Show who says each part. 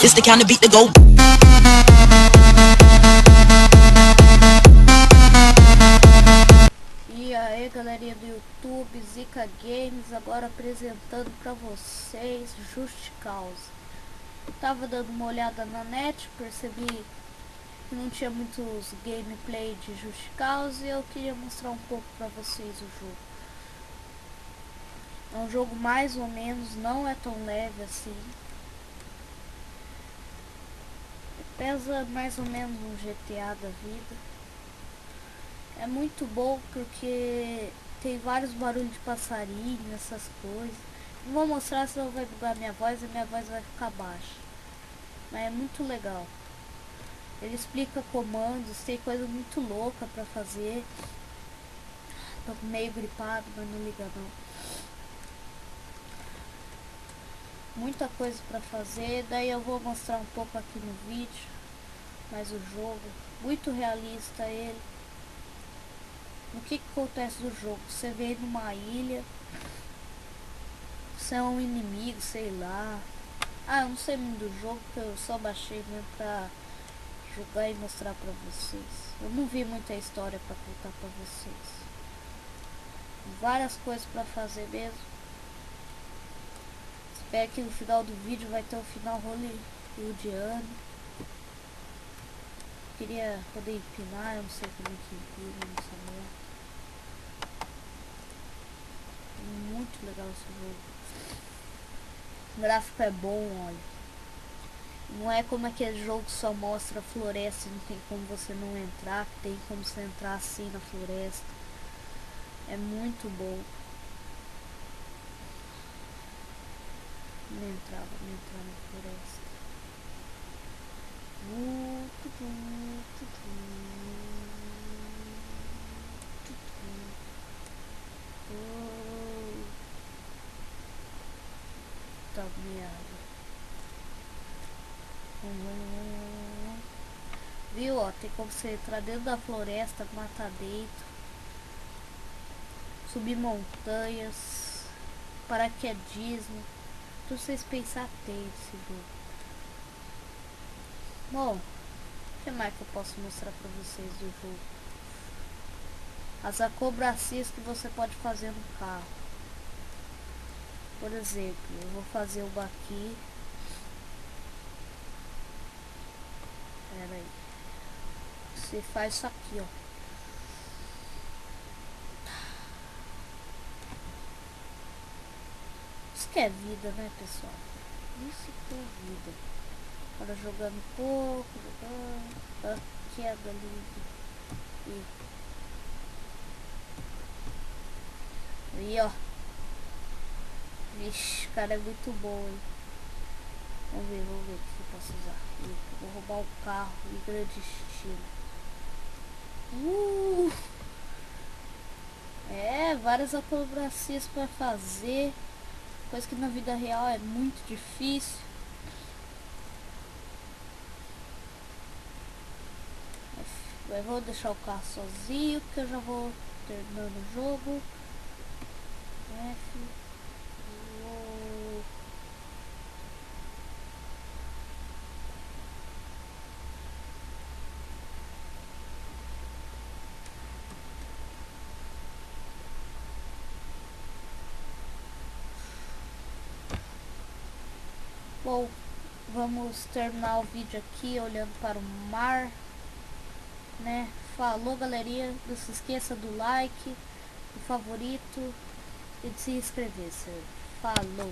Speaker 1: It's the kind of beat that go.
Speaker 2: E aí, galerinha do YouTube, Zica Games, agora apresentando pra vocês Just Cause. Eu tava dando uma olhada na net, percebi que não tinha muitos gameplay de Just Cause e eu queria mostrar um pouco pra vocês o jogo. É um jogo mais ou menos, não é tão leve assim. Pesa mais ou menos um GTA da vida. É muito bom porque tem vários barulhos de passarinho, essas coisas. Não vou mostrar, senão vai bugar minha voz e minha voz vai ficar baixa. Mas é muito legal. Ele explica comandos, tem coisa muito louca pra fazer. Tô meio gripado, mas não liga não. Muita coisa pra fazer, daí eu vou mostrar um pouco aqui no vídeo. Mas o jogo, muito realista ele. O que acontece no jogo? Você vem numa ilha, você é um inimigo, sei lá. Eu não sei muito do jogo, porque eu só baixei mesmo pra jogar e mostrar pra vocês. Eu não vi muita história pra contar pra vocês. Várias coisas pra fazer mesmo. Espero que no final do vídeo vai ter um final hollywoodiano. Queria poder empinar, eu não sei como é que empina nessa merda. Muito legal esse jogo. O gráfico é bom, olha. Não é como aquele jogo que só mostra a floresta e não tem como você não entrar. Tem como você entrar assim na floresta. É muito bom. Vamos entrar na floresta. Tá merda. Viu, ó, tem como você entrar dentro da floresta, matar dentro, subir montanhas, paraquedismo, tudo vocês pensar tem esse jogo. Bom, o que mais que eu posso mostrar pra vocês do jogo? As acrobacias que você pode fazer no carro. Por exemplo, eu vou fazer uma aqui. Pera aí. Você faz isso aqui, ó. Isso que é vida, né, pessoal? Isso que é vida. Agora jogando um pouco, jogando. Queda ali. Aí, ó. Vixe, o cara é muito bom, hein? Vamos ver o que eu posso usar. Vou roubar o carro em grande estilo. Várias acrobacias para fazer. Coisa que na vida real é muito difícil. Eu vou deixar o carro sozinho, porque eu já vou terminando o jogo. Bom, vamos terminar o vídeo aqui olhando para o mar, né? Falou, galerinha, não se esqueça do like, do favorito e de se inscrever, certo? Falou!